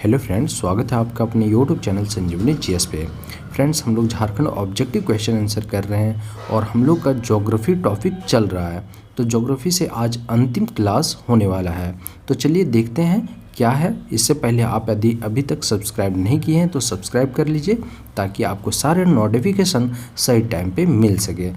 Hello friends, स्वागत है आपका अपने यूट्यूब चैनल संजीवनी जीएस पे। फ्रेंड्स, हम लोग झारखंड ऑब्जेक्टिव क्वेश्चन आंसर कर रहे हैं और हम लोग का ज्योग्राफी टॉपिक चल रहा है। तो ज्योग्राफी से आज अंतिम क्लास होने वाला है। तो चलिए देखते हैं क्या है। इससे पहले आप यदि अभी तक सब्सक्राइब नहीं किए हैं तो सब्सक्राइब कर लीजिए ताकि आपको सारे नोटिफिकेशन सही टाइम पे मिल सके।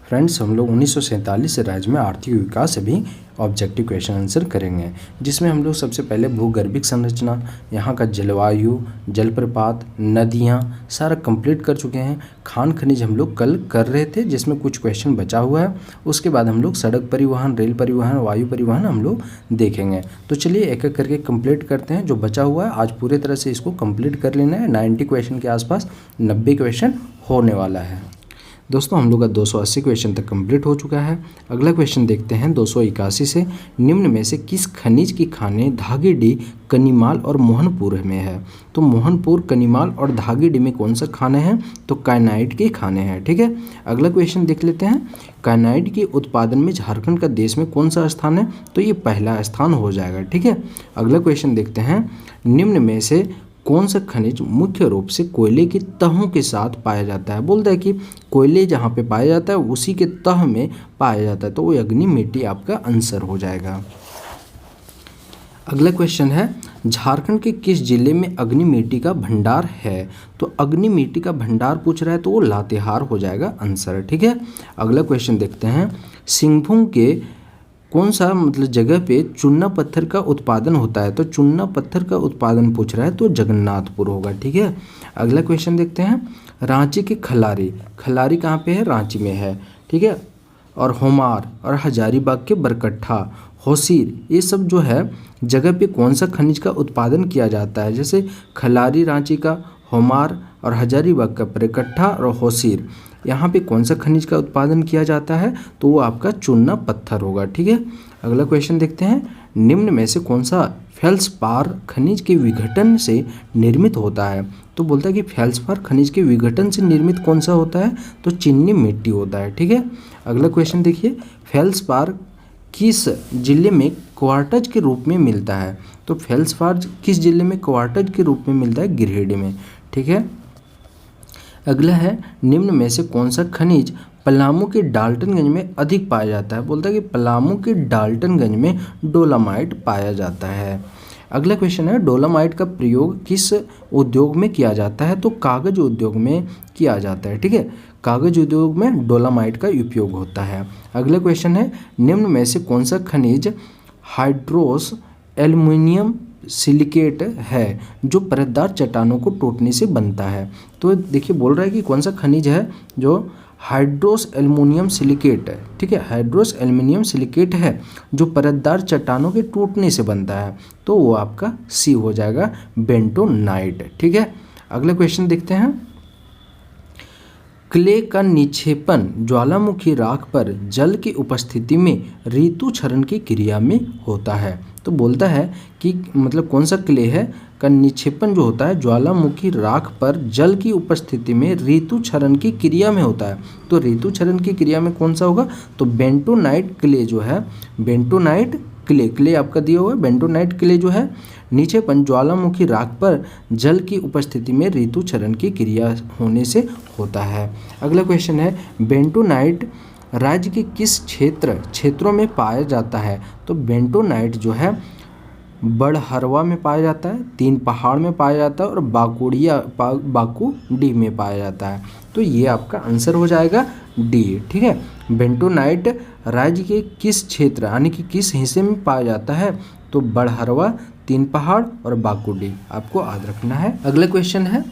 फ्रेंड्स, हम लोग 1947 से राज्य में आर्थिक विकास से भी ऑब्जेक्टिव क्वेश्चन आंसर करेंगे, जिसमें हम लोग सबसे पहले भूगर्भिक संरचना, यहाँ का जलवायु, जलप्रपात, नदियाँ सारा कंप्लीट कर चुके हैं। खान खनिज हम लोग कल कर रहे थे, जिसमें कुछ क्वेश्चन बचा हुआ है। उसके बाद हम लोग सड़क परिवहन, रेल परिवहन, वायु परिवहन हम लोग देखेंगे। तो चलिए एक एक करके कंप्लीट करते हैं। जो बचा हुआ है आज पूरे तरह से इसको कंप्लीट कर लेना है। 90 क्वेश्चन के आसपास 90 क्वेश्चन होने वाला है। दोस्तों, हम लोग का 280 क्वेश्चन तक कंप्लीट हो चुका है। अगला क्वेश्चन देखते हैं 281 से। निम्न में से किस खनिज की खानें धागेडी, कनिमाल और मोहनपुर में है? तो मोहनपुर, कनिमाल और धागेडी में कौन सा खाने हैं? तो काइनाइट के खाने हैं। ठीक है, अगला क्वेश्चन देख लेते हैं। काइनाइट के उत्पादन में झारखंड का देश में कौन सा स्थान है? तो ये पहला स्थान हो जाएगा। ठीक है, अगला क्वेश्चन देखते हैं। निम्न में से कौन सा खनिज मुख्य रूप से कोयले की तहों के साथ पाया जाता है? बोलता है कि कोयले जहाँ पे पाया जाता है उसी के तह में पाया जाता है, तो वो अग्नि मिट्टी आपका आंसर हो जाएगा। अगला क्वेश्चन है, झारखंड के किस जिले में अग्नि मिट्टी का भंडार है? तो अग्नि मिट्टी का भंडार पूछ रहा है तो वो लातेहार हो जाएगा आंसर। ठीक है, अगला क्वेश्चन देखते हैं। सिंहभूम के कौन सा जगह पे चूना पत्थर का उत्पादन होता है? तो चूना पत्थर का उत्पादन पूछ रहा है तो जगन्नाथपुर होगा। ठीक है, अगला क्वेश्चन देखते हैं। रांची के खलारी, खलारी कहाँ पे है? रांची में है। ठीक है, और होमार और हजारीबाग के बरकट्ठा, होसीर, ये सब जो है जगह पे कौन सा खनिज का उत्पादन किया जाता है? जैसे खलारी रांची का, होमार और हजारीबाग का बरकट्ठा और होसीर, यहाँ पे कौन सा खनिज का उत्पादन किया जाता है? तो वो आपका चूना पत्थर होगा। ठीक है, अगला क्वेश्चन देखते हैं। निम्न में से कौन सा फेल्सपार खनिज के विघटन से निर्मित होता है? तो बोलता है कि फेल्सपार खनिज के विघटन से निर्मित कौन सा होता है? तो चीनी मिट्टी होता है। ठीक है, अगला क्वेश्चन देखिए। फेल्सपार किस जिले में क्वार्टज के रूप में मिलता है? तो फेल्सपार किस जिले में क्वार्टज के रूप में मिलता है? गिरिडीह में। ठीक है, अगला है, निम्न में से कौन सा खनिज पलामू के डाल्टनगंज में अधिक पाया जाता है? बोलता है कि पलामू के डाल्टनगंज में डोलामाइट पाया जाता है। अगला क्वेश्चन है, डोलामाइट का प्रयोग किस उद्योग में किया जाता है? तो कागज उद्योग में किया जाता है। ठीक है, कागज उद्योग में डोलामाइट का उपयोग होता है। अगला क्वेश्चन है, निम्न में से कौन सा खनिज हाइड्रोस एल्युमिनियम सिलिकेट है जो परतदार चट्टानों को टूटने से बनता है? तो देखिए बोल रहा है कि कौन सा खनिज है जो हाइड्रोस एल्युमिनियम सिलिकेट है। ठीक है, हाइड्रोस एल्युमिनियम सिलिकेट है जो परतदार चट्टानों के टूटने से बनता है, तो वो आपका सी हो जाएगा, बेंटोनाइट। ठीक है, अगला क्वेश्चन देखते हैं। क्ले का निक्षेपण ज्वालामुखी राख पर जल की उपस्थिति में ऋतु क्षरण की क्रिया में होता है। तो बोलता है कि कौन सा क्ले है का निक्षेपण जो होता है ज्वालामुखी राख पर जल की उपस्थिति में ऋतु क्षरण की क्रिया में होता है। तो ऋतु क्षरण की क्रिया में कौन सा होगा? तो बेंटोनाइट क्ले जो है, बेंटोनाइट क्ले आपका दिया हुआ है। बेंटोनाइट क्ले जो है निक्षेपण ज्वालामुखी राख पर जल की उपस्थिति में ऋतु क्षरण की क्रिया होने से होता है। अगला क्वेश्चन है, बेंटोनाइट राज्य के किस क्षेत्रों में पाया जाता है? तो बेंटोनाइट जो है बड़हरवा में पाया जाता है, तीन पहाड़ में पाया जाता है और बाकुडी में पाया जाता है। तो ये आपका आंसर हो जाएगा डी। ठीक है, बेंटोनाइट राज्य के किस क्षेत्र यानी कि किस हिस्से में पाया जाता है? तो बड़हरवा, तीन पहाड़ और बाकुडी आपको याद रखना है। अगला क्वेश्चन है,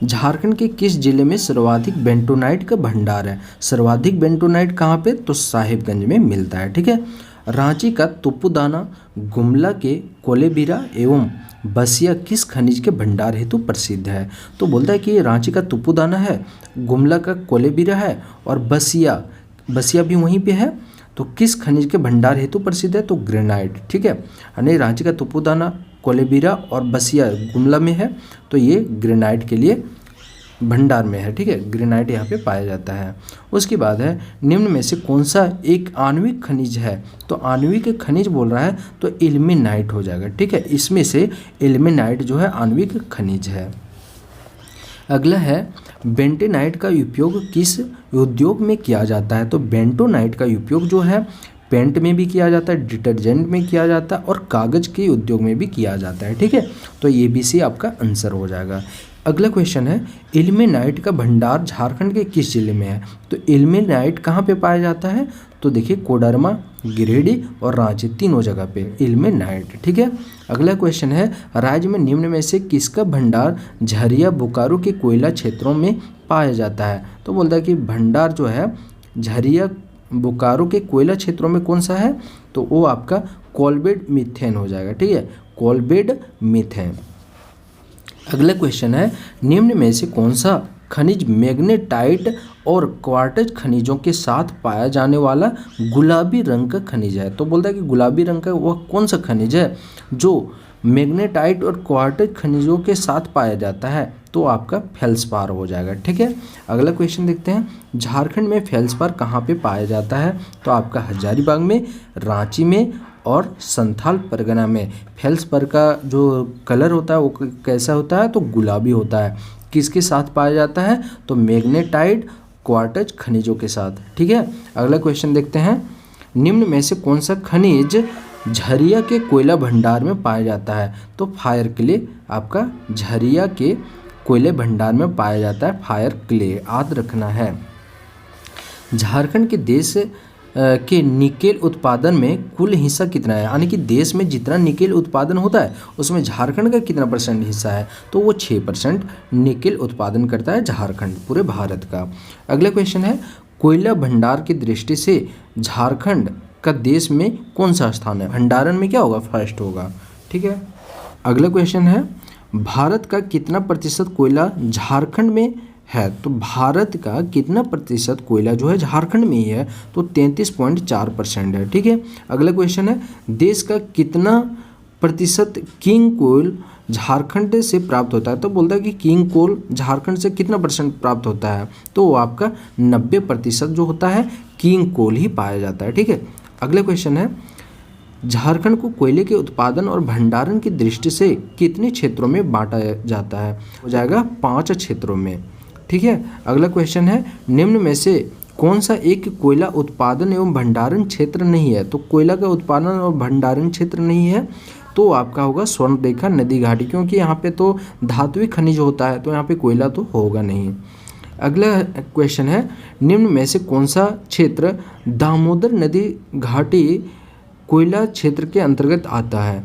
झारखंड के किस जिले में सर्वाधिक बेंटोनाइट का भंडार है? सर्वाधिक बेंटोनाइट कहाँ पे? तो साहिबगंज में मिलता है। ठीक है, रांची का तुपुदाना, गुमला के कोलेबिरा एवं बसिया किस खनिज के भंडार हेतु प्रसिद्ध है? तो बोलता है कि रांची का तुपुदाना है, गुमला का कोलेबिरा है और बसिया भी वहीं पे है। तो किस खनिज के भंडार हेतु प्रसिद्ध है? तो ग्रेनाइट। ठीक है, यानी रांची का तुपुदाना, कोलेबिरा और बसिया गुमला में है, तो ये ग्रेनाइट के लिए भंडार में है, ठीक है, ग्रेनाइट यहाँ पे पाया जाता है। उसके बाद है निम्न में से कौन सा एक आणविक खनिज है, तो आणविक खनिज बोल रहा है तो इल्मेनाइट हो जाएगा, ठीक है, इसमें से इल्मेनाइट जो है आणविक खनिज है। अगला है बेंटोनाइट का उपयोग किस उद्योग में किया जाता है, तो बेंटोनाइट का उपयोग जो है पेंट में भी किया जाता है, डिटर्जेंट में किया जाता है और कागज़ के उद्योग में भी किया जाता है, ठीक है, तो ये भी सी आपका आंसर हो जाएगा। अगला क्वेश्चन है इल्मेनाइट का भंडार झारखंड के किस जिले में है, तो इल्मेनाइट कहाँ पे पाया जाता है, तो देखिए कोडरमा, गिरिडीह और रांची तीनों जगह पे इल्मेनाइट, ठीक है। अगला क्वेश्चन है राज्य में निम्न में से किसका भंडार झरिया बोकारो के कोयला क्षेत्रों में पाया जाता है, तो बोलता है कि भंडार जो है झरिया बोकारो के कोयला क्षेत्रों में कौन सा है, तो वो आपका कोलबेड मीथेन हो जाएगा, ठीक है, कोलबेड मीथेन। अगला क्वेश्चन है निम्न में से कौन सा खनिज मैग्नेटाइट और क्वार्ट्ज खनिजों के साथ पाया जाने वाला गुलाबी रंग का खनिज है, तो बोलता है कि गुलाबी रंग का वह कौन सा खनिज है जो मैग्नेटाइट और क्वार्ट्ज खनिजों के साथ पाया जाता है, तो आपका फेल्सपार हो जाएगा, ठीक है। अगला क्वेश्चन देखते हैं झारखंड में फेल्सपार कहाँ पे पाया जाता है, तो आपका हजारीबाग में, रांची में और संथाल परगना में। फेल्सपार का जो कलर होता है वो कैसा होता है, तो गुलाबी होता है। किसके साथ पाया जाता है, तो मैग्नेटाइट क्वार्ट्ज खनिजों के साथ, ठीक है। अगला क्वेश्चन देखते हैं निम्न में से कौन सा खनिज झरिया के कोयला भंडार में पाया जाता है, तो फायर क्ले आपका झरिया के कोयले भंडार में पाया जाता है, फायर क्ले याद रखना है। झारखंड के देश के निकेल उत्पादन में कुल हिस्सा कितना है, यानी कि देश में जितना निकेल उत्पादन होता है उसमें झारखंड का कितना % हिस्सा है, तो वो 6% निकेल उत्पादन करता है झारखंड पूरे भारत का। अगला क्वेश्चन है कोयला भंडार की दृष्टि से झारखंड का देश में कौन सा स्थान है, भंडारण में क्या होगा, फर्स्ट होगा, ठीक है। अगला क्वेश्चन है भारत का कितना प्रतिशत कोयला झारखंड में है, तो भारत का कितना प्रतिशत कोयला जो है झारखंड में ही है, तो 33.4% है, ठीक है। अगला क्वेश्चन है देश का कितना प्रतिशत किंग कोल झारखंड से प्राप्त होता है, तो बोलता है कि किंग कोल झारखंड से कितना % प्राप्त होता है, तो वो आपका 90% जो होता है किंग कोल ही पाया जाता है, ठीक है। अगला क्वेश्चन है झारखंड को कोयले के उत्पादन और भंडारण की दृष्टि से कितने क्षेत्रों में बांटा जाता है, हो जाएगा 5 क्षेत्रों में, ठीक है। अगला क्वेश्चन है निम्न में से कौन सा एक कोयला उत्पादन एवं भंडारण क्षेत्र नहीं है, तो कोयला का उत्पादन और भंडारण क्षेत्र नहीं है, तो आपका होगा स्वर्णरेखा नदी घाटी, क्योंकि यहाँ पे तो धात्विक खनिज होता है तो यहाँ पे कोयला तो होगा नहीं। अगला क्वेश्चन है निम्न में से कौन सा क्षेत्र दामोदर नदी घाटी कोयला क्षेत्र के अंतर्गत आता है,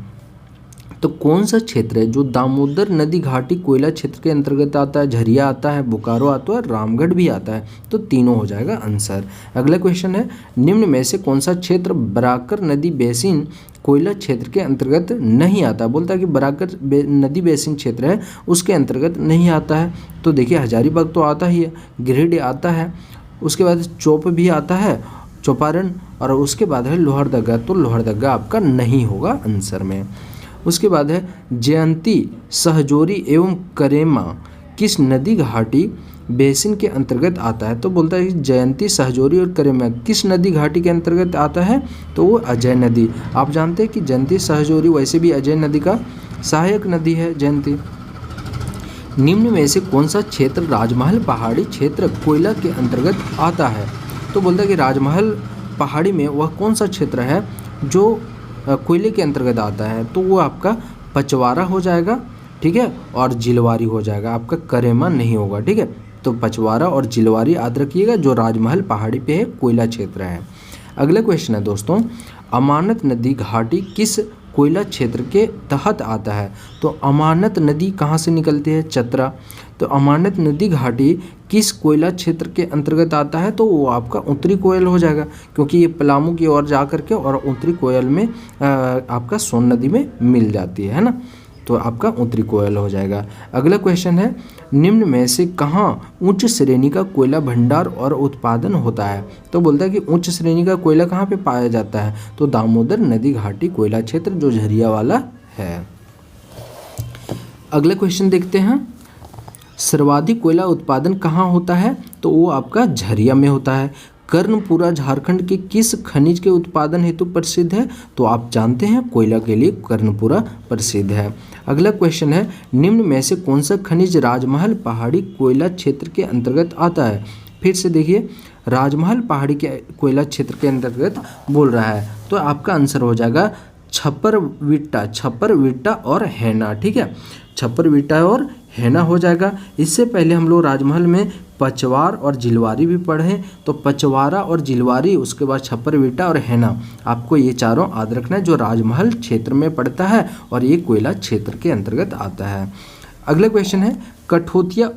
तो कौन सा क्षेत्र है जो दामोदर नदी घाटी कोयला क्षेत्र के अंतर्गत आता है, झरिया आता है, बोकारो आता है, रामगढ़ भी आता है, तो तीनों हो जाएगा आंसर। अगला क्वेश्चन है निम्न में से कौन सा क्षेत्र बराकर नदी बेसिन कोयला क्षेत्र के अंतर्गत नहीं आता, बोलता है कि बराकर नदी बेसिन क्षेत्र है उसके अंतर्गत नहीं आता है, तो देखिए हजारीबाग तो आता ही है, गिरिडीह आता है, उसके बाद चौप भी आता है, चौपारण, और उसके बाद है लोहरदगा, तो लोहरदगा आपका नहीं होगा आंसर में। उसके बाद है जयंती, सहजोरी एवं करेमा किस नदी घाटी बेसिन के अंतर्गत आता है, तो बोलता है कि जयंती, सहजोरी और करेमा किस नदी घाटी के अंतर्गत आता है, तो वो अजय नदी। आप जानते हैं कि जयंती सहजोरी वैसे भी अजय नदी का सहायक नदी है जयंती। निम्न में से कौन सा क्षेत्र राजमहल पहाड़ी क्षेत्र कोयला के अंतर्गत आता है, तो बोलता है कि राजमहल पहाड़ी में वह कौन सा क्षेत्र है जो कोयले के अंतर्गत आता है, तो वो आपका पचवारा हो जाएगा, ठीक है, और जिलवारी हो जाएगा, आपका करेमा नहीं होगा, ठीक है। तो पचवारा और जिलवारी याद रखिएगा जो राजमहल पहाड़ी पे है, कोयला क्षेत्र है। अगला क्वेश्चन है दोस्तों अमानत नदी घाटी किस कोयला क्षेत्र के तहत आता है, तो अमानत नदी कहाँ से निकलती है, चतरा, तो अमानत नदी घाटी किस कोयला क्षेत्र के अंतर्गत आता है, तो वो आपका उत्तरी कोयल हो जाएगा, क्योंकि ये पलामू की ओर जा करके और उत्तरी कोयल में आपका सोन नदी में मिल जाती है ना, तो आपका उत्तरी कोयल हो जाएगा। अगला क्वेश्चन है निम्न में से कहाँ उच्च श्रेणी का कोयला भंडार और उत्पादन होता है, तो बोलता है कि उच्च श्रेणी का कोयला कहाँ पे पाया जाता है, तो दामोदर नदी घाटी कोयला क्षेत्र जो झरिया वाला है। अगला क्वेश्चन देखते हैं सर्वाधिक कोयला उत्पादन कहाँ होता है? तो वो आपका झरिया में होता है। कर्णपुरा झारखंड के किस खनिज के उत्पादन हेतु प्रसिद्ध है? तो आप जानते हैं कोयला के लिए कर्णपुरा प्रसिद्ध है। अगला क्वेश्चन है, निम्न में से कौन सा खनिज राजमहल पहाड़ी कोयला क्षेत्र के अंतर्गत आता है? फिर से देखिए, राजमहल पहाड़ी के कोयला क्षेत्र के अंतर्गत बोल रहा है, तो आपका आंसर हो जाएगा छप्परविट्टा और हैना। ठीक है, छप्परविट्टा और हैना हो जाएगा। इससे पहले हम लोग राजमहल में पचवार और जिलवारी भी पढ़े, तो पचवारा और जिलवारी, उसके बाद छप्परविट्टा और हैना, आपको ये चारों याद रखना है, जो राजमहल क्षेत्र में पड़ता है और ये कोयला क्षेत्र के अंतर्गत आता है। अगला क्वेश्चन है, कठोतिया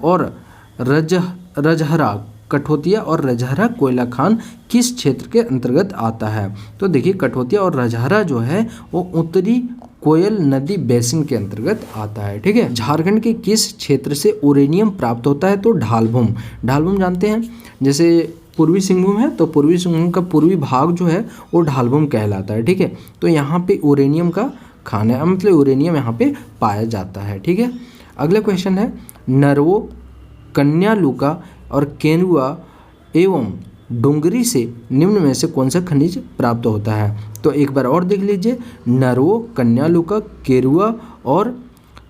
और रजहरा कोयला खान किस क्षेत्र के अंतर्गत आता है? तो देखिए, कठोतिया और रजहरा जो है वो उत्तरी कोयल नदी बेसिन के अंतर्गत आता है। ठीक है, झारखंड के किस क्षेत्र से यूरेनियम प्राप्त होता है? तो ढालभूम जानते हैं, जैसे पूर्वी सिंहभूम है, तो पूर्वी सिंहभूम का पूर्वी भाग जो है वो ढालभूम कहलाता है। ठीक है, तो यहाँ पे यूरेनियम का खान है, मतलब यूरेनियम यहाँ पे पाया जाता है। ठीक है, अगला क्वेश्चन है, नरवो, कन्यालुका और केरुआ एवं डुंगरी से निम्न में से कौन सा खनिज प्राप्त होता है? तो एक बार और देख लीजिए, नरवो, कन्यालुका, केरुआ और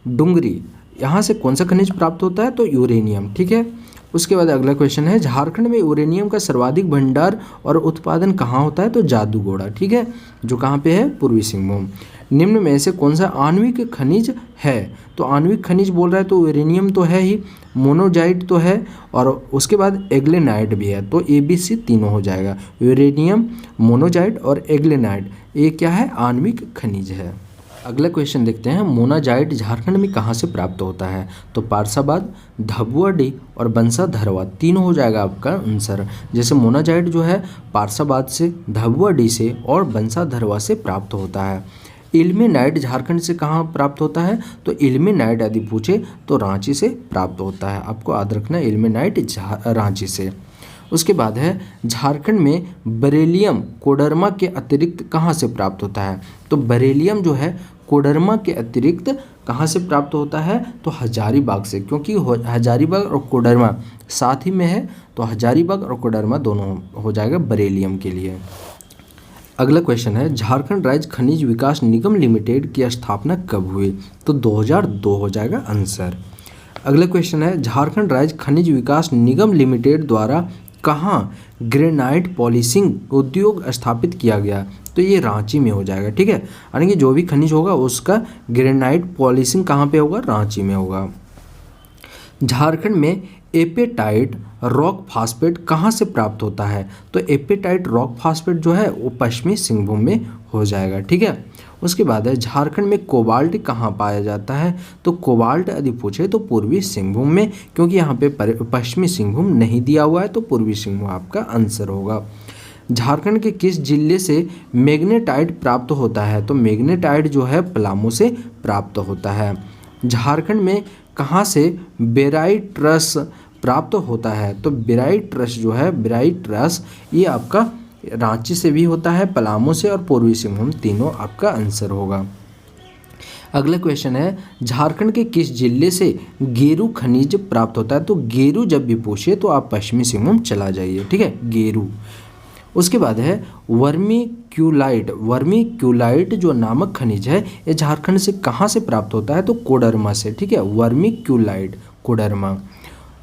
डुंगरी, यहाँ से कौन सा खनिज प्राप्त होता है? तो यूरेनियम। ठीक है, उसके बाद अगला क्वेश्चन है, झारखंड में यूरेनियम का सर्वाधिक भंडार और उत्पादन कहाँ होता है? तो जादूगोड़ा। ठीक है, जो कहाँ पे है? पूर्वी सिंहभूम। निम्न में से कौन सा आणविक खनिज है? तो आणविक खनिज बोल रहा है तो यूरेनियम तो है ही, मोनोजाइट तो है, और उसके बाद एग्लेनाइट भी है, तो ABC तीनों हो जाएगा, यूरेनियम, मोनोजाइट और एग्लेनाइट, ये क्या है? आणविक खनिज है। अगला क्वेश्चन देखते हैं, मोनाजाइट झारखंड में कहाँ से प्राप्त होता है? तो पारसाबाद, धबुआडी और बंसाधरवा, तीनों हो जाएगा आपका आंसर। जैसे मोनाजाइट जो है पारसाबाद से, धबुआडी से और बंसाधरवा से प्राप्त होता है। इल्मेनाइट झारखंड से कहाँ प्राप्त होता है? तो इल्मेनाइट यदि पूछे तो रांची से प्राप्त होता है, आपको याद रखना है, इल्मेनाइट रांची से। उसके बाद है, झारखंड में बेरिलियम कोडरमा के अतिरिक्त कहाँ से प्राप्त होता है? तो बेरिलियम जो है कोडरमा के अतिरिक्त कहाँ से प्राप्त होता है? तो हजारीबाग से, क्योंकि हजारीबाग और कोडरमा साथ ही में है, तो हजारीबाग और कोडरमा दोनों हो जाएगा बेरिलियम के लिए। अगला क्वेश्चन है, झारखंड राज्य खनिज विकास निगम लिमिटेड की स्थापना कब हुई? तो 2002 हो जाएगा आंसर। अगला क्वेश्चन है, झारखंड राज्य खनिज विकास निगम लिमिटेड द्वारा कहाँ ग्रेनाइट पॉलिशिंग उद्योग स्थापित किया गया? तो ये रांची में हो जाएगा। ठीक है, यानी कि जो भी खनिज होगा उसका ग्रेनाइट पॉलिशिंग कहाँ पे होगा? रांची में होगा। झारखंड में एपेटाइट रॉक फास्फेट कहाँ से प्राप्त होता है? तो एपेटाइट रॉक फास्फेट जो है वो पश्चिमी सिंहभूम में हो जाएगा। ठीक है, उसके बाद है, झारखंड में कोबाल्ट कहाँ पाया जाता है? तो कोबाल्ट यदि पूछे तो पूर्वी सिंहभूम में, क्योंकि यहाँ पे पश्चिमी सिंहभूम नहीं दिया हुआ है, तो पूर्वी सिंहभूम आपका आंसर होगा। झारखंड के किस जिले से मैग्नेटाइट प्राप्त होता है? तो मैग्नेटाइट जो है पलामू से प्राप्त होता है। झारखंड में कहाँ से बेराइट रस प्राप्त होता है? तो बेराइट रस जो है, बेराइट रस ये आपका रांची से भी होता है, पलामू से और पूर्वी सिंहभूम, तीनों आपका आंसर होगा। अगला क्वेश्चन है, झारखंड के किस जिले से गेरू खनिज प्राप्त होता है? तो गेरू जब भी पूछे तो आप पश्चिमी सिंहभूम चला जाइए। ठीक है, गेरू। उसके बाद है, वर्मी क्यूलाइट जो नामक खनिज है ये झारखंड से कहाँ से प्राप्त होता है? तो कोडरमा से। ठीक है, वर्मी क्यूलाइट, कोडरमा।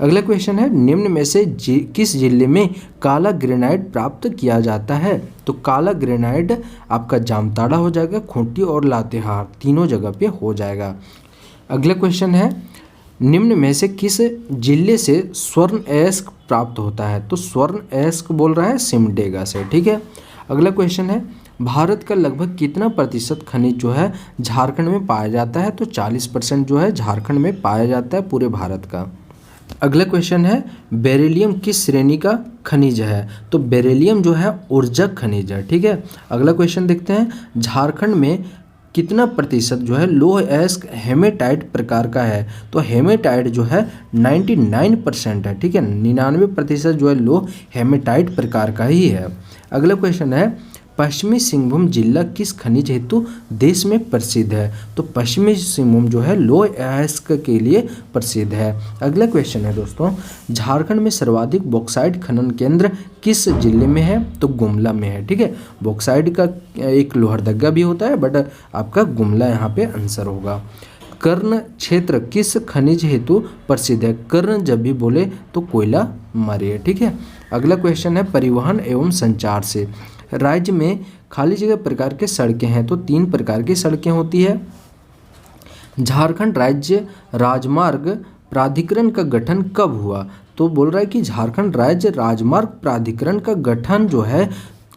अगला क्वेश्चन है, निम्न में से किस जिले में काला ग्रेनाइट प्राप्त किया जाता है? तो काला ग्रेनाइट आपका जामताड़ा हो जाएगा, खूंटी और लातेहार, तीनों जगह पे हो जाएगा। अगला क्वेश्चन है, निम्न में से किस जिले से स्वर्ण अयस्क प्राप्त होता है? तो स्वर्ण अयस्क बोल रहा है सिमडेगा से। ठीक है, अगला क्वेश्चन है, भारत का लगभग कितना प्रतिशत खनिज जो है झारखंड में पाया जाता है? तो 40% जो है झारखंड में पाया जाता है पूरे भारत का। अगला क्वेश्चन है, बेरिलियम किस श्रेणी का खनिज है? तो बेरिलियम जो है ऊर्जक खनिज है। ठीक है, अगला क्वेश्चन देखते हैं, झारखंड में कितना प्रतिशत जो है लौह अयस्क हेमेटाइट प्रकार का है? तो हेमेटाइट जो है 99% है। ठीक है, 99% जो है लौह हेमेटाइट प्रकार का ही है। अगला क्वेश्चन है, पश्चिमी सिंहभूम जिला किस खनिज हेतु देश में प्रसिद्ध है? तो पश्चिमी सिंहभूम जो है लोह अयस्क के लिए प्रसिद्ध है। अगला क्वेश्चन है दोस्तों, झारखंड में सर्वाधिक बॉक्साइट खनन केंद्र किस जिले में है? तो गुमला में है। ठीक है, बॉक्साइट का एक लोहरदगा भी होता है, बट आपका गुमला यहाँ पे आंसर होगा। कर्ण क्षेत्र किस खनिज हेतु प्रसिद्ध है? कर्ण जब भी बोले तो कोयला मरे है। ठीक है, अगला क्वेश्चन है, परिवहन एवं संचार से राज्य में खाली जगह प्रकार के सड़कें हैं, तो 3 प्रकार की सड़कें होती है। झारखंड राज्य राजमार्ग प्राधिकरण का गठन कब हुआ? तो बोल रहा है कि झारखंड राज्य राजमार्ग प्राधिकरण का गठन जो है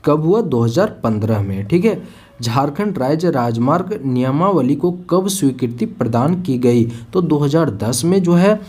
कब हुआ? 2015 में। ठीक है, झारखंड राज्य राजमार्ग नियमावली को कब स्वीकृति प्रदान की गई? तो 2010 में जो है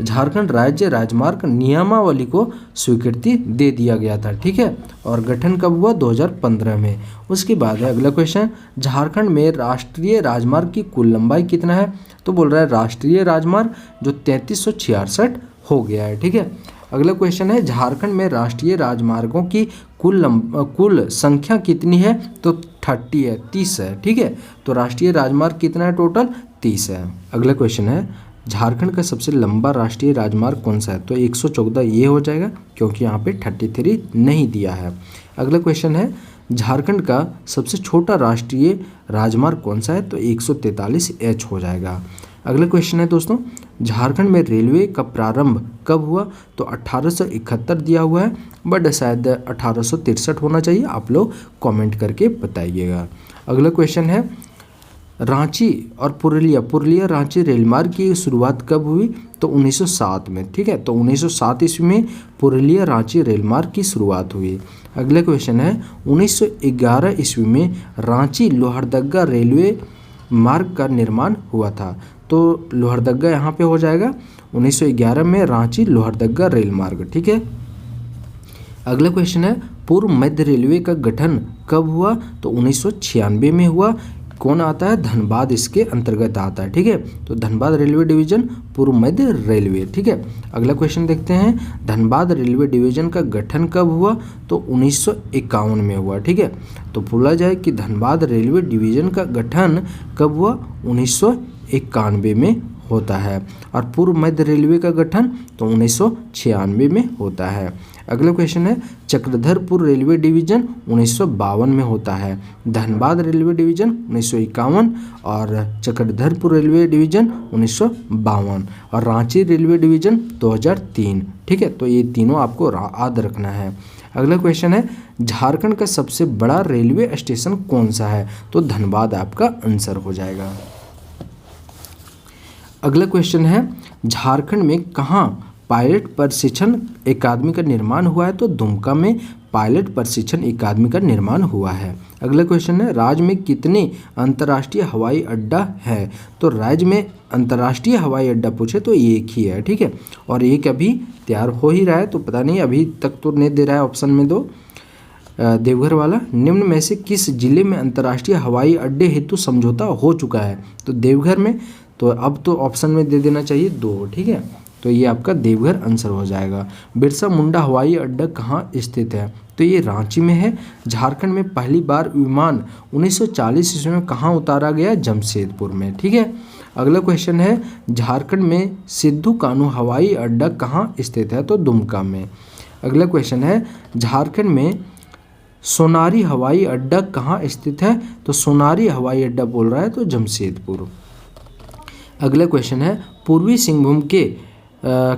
झारखंड राज्य राजमार्ग नियमावली को स्वीकृति दे दिया गया था। ठीक है, और गठन कब हुआ? 2015 में। उसके बाद है अगला क्वेश्चन, झारखंड में राष्ट्रीय राजमार्ग की कुल लंबाई कितना है? तो बोल रहा है राष्ट्रीय राजमार्ग जो 3366 हो गया है। ठीक है, अगला क्वेश्चन है, झारखंड में राष्ट्रीय राजमार्गों की कुल संख्या कितनी है? तो 30 है, 30 है। ठीक है, तो राष्ट्रीय राजमार्ग कितना है? टोटल 30 है। अगला क्वेश्चन है, झारखंड का सबसे लंबा राष्ट्रीय राजमार्ग कौन सा है? तो 114 ये हो जाएगा, क्योंकि यहाँ पे 33 नहीं दिया है। अगला क्वेश्चन है, झारखंड का सबसे छोटा राष्ट्रीय राजमार्ग कौन सा है? तो 143H हो जाएगा। अगला क्वेश्चन है दोस्तों, झारखंड में रेलवे का प्रारंभ कब हुआ? तो 1871 दिया हुआ है, बट शायद 1863 होना चाहिए। आप लोग कमेंट करके बताइएगा। अगला क्वेश्चन है, रांची और पुरुलिया रांची रेलमार्ग की शुरुआत कब हुई? तो 1907 में। ठीक है, तो 1907 ईस्वी में पुरुलिया रांची रेलमार्ग की शुरुआत हुई। अगला क्वेश्चन है, 1911 ईस्वी में रांची लोहरदगा रेलवे मार्ग का निर्माण हुआ था। तो लोहरदगा यहाँ पे हो जाएगा 1911 में रांची लोहरदगा रेल मार्ग। ठीक है, अगला क्वेश्चन है, पूर्व मध्य रेलवे का गठन कब हुआ? तो 1996 में हुआ। कौन आता है? धनबाद इसके अंतर्गत आता है। ठीक है, तो धनबाद रेलवे डिवीजन पूर्व मध्य रेलवे। ठीक है, अगला क्वेश्चन देखते हैं, धनबाद रेलवे डिवीजन का गठन कब हुआ? तो 1951 में हुआ। ठीक है, तो बोला जाए कि धनबाद रेलवे डिवीजन का गठन कब हुआ? 1991 में होता है। और पूर्व मध्य रेलवे का गठन तो 1996 में होता है। अगला क्वेश्चन है, चक्रधरपुर रेलवे डिवीजन 1952 में होता है। धनबाद रेलवे डिवीजन 1951 और चक्रधरपुर रेलवे डिवीजन 1952 और रांची रेलवे डिवीजन 2003। ठीक है, तो ये तीनों आपको याद रखना है। अगला क्वेश्चन है, झारखंड का सबसे बड़ा रेलवे स्टेशन कौन सा है? तो धनबाद आपका आंसर हो जाएगा। अगला क्वेश्चन है, झारखंड में कहाँ पायलट प्रशिक्षण अकादमी का निर्माण हुआ है? तो दुमका में पायलट प्रशिक्षण अकादमी का निर्माण हुआ है। अगला क्वेश्चन है, राज्य में कितने अंतर्राष्ट्रीय हवाई अड्डा है? तो राज्य में अंतर्राष्ट्रीय हवाई अड्डा पूछे तो एक ही है। ठीक है, और एक अभी तैयार हो ही रहा है, तो पता नहीं अभी तक तो नहीं दे रहा है ऑप्शन में दो। देवघर वाला, निम्न में से किस जिले में अंतर्राष्ट्रीय हवाई अड्डे हेतु समझौता हो चुका है? तो देवघर में। तो अब तो ऑप्शन में दे देना चाहिए 2। ठीक है, तो ये आपका देवघर आंसर हो जाएगा। बिरसा मुंडा हवाई अड्डा कहाँ स्थित है? तो ये रांची में है। झारखंड में पहली बार विमान 1940 ईस्वी में कहाँ उतारा गया? जमशेदपुर में। ठीक है, अगला क्वेश्चन है, झारखंड में सिद्धू कान्हू हवाई अड्डा कहाँ स्थित है? तो दुमका में। अगला क्वेश्चन है, झारखंड में सोनारी हवाई अड्डा कहाँ स्थित है? तो सोनारी हवाई अड्डा बोल रहा है तो जमशेदपुर। अगला क्वेश्चन है, पूर्वी सिंहभूम के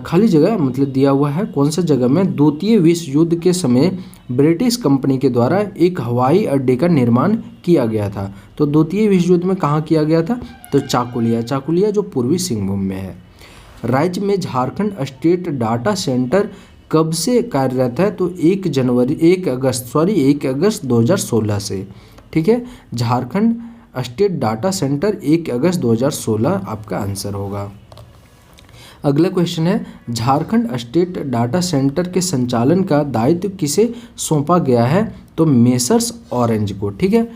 खाली जगह मतलब दिया हुआ है, कौन सा जगह में द्वितीय विश्व युद्ध के समय ब्रिटिश कंपनी के द्वारा एक हवाई अड्डे का निर्माण किया गया था? तो द्वितीय विश्व युद्ध में कहाँ किया गया था? तो चाकुलिया जो पूर्वी सिंहभूम में है। राज्य में झारखंड स्टेट डाटा सेंटर कब से कार्यरत है? तो 1 अगस्त 2016 से। ठीक है, झारखंड स्टेट डाटा सेंटर 1 अगस्त 2016 आपका आंसर होगा। अगला क्वेश्चन है, झारखंड स्टेट डाटा सेंटर के संचालन का दायित्व किसे सौंपा गया है? तो मेसर्स ऑरेंज को। ठीक है,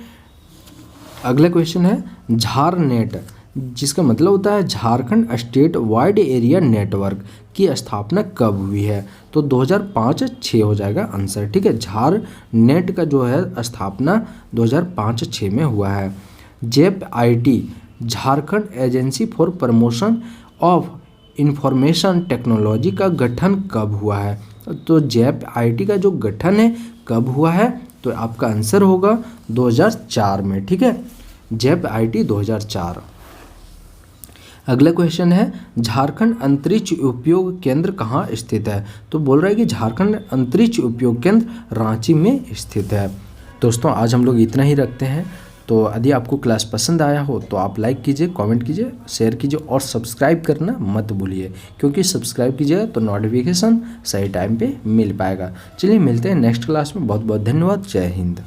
अगला क्वेश्चन है, झारनेट जिसका मतलब होता है Jharkhand state wide area network की स्थापना कब हुई है? तो 2005-6 हो जाएगा आंसर, ठीक है। झार नेट का जो है स्थापना 2005-6 में हुआ है। JEPIT Jharkhand agency for promotion of information technology का गठन कब हुआ है? तो JEPIT का जो गठन है कब हुआ है? तो आपका आंसर होगा 2004 में, ठीक है। JEPIT 2004। अगला क्वेश्चन है झारखंड अंतरिक्ष उपयोग केंद्र कहाँ स्थित है? तो बोल रहा है कि झारखंड अंतरिक्ष उपयोग केंद्र रांची में स्थित है। दोस्तों आज हम लोग इतना ही रखते हैं। तो यदि आपको क्लास पसंद आया हो तो आप लाइक कीजिए, कमेंट कीजिए, शेयर कीजिए और सब्सक्राइब करना मत भूलिए, क्योंकि सब्सक्राइब कीजिएगा तो नोटिफिकेशन सही टाइम पे मिल पाएगा। चलिए मिलते हैं नेक्स्ट क्लास में। बहुत बहुत धन्यवाद। जय हिंद।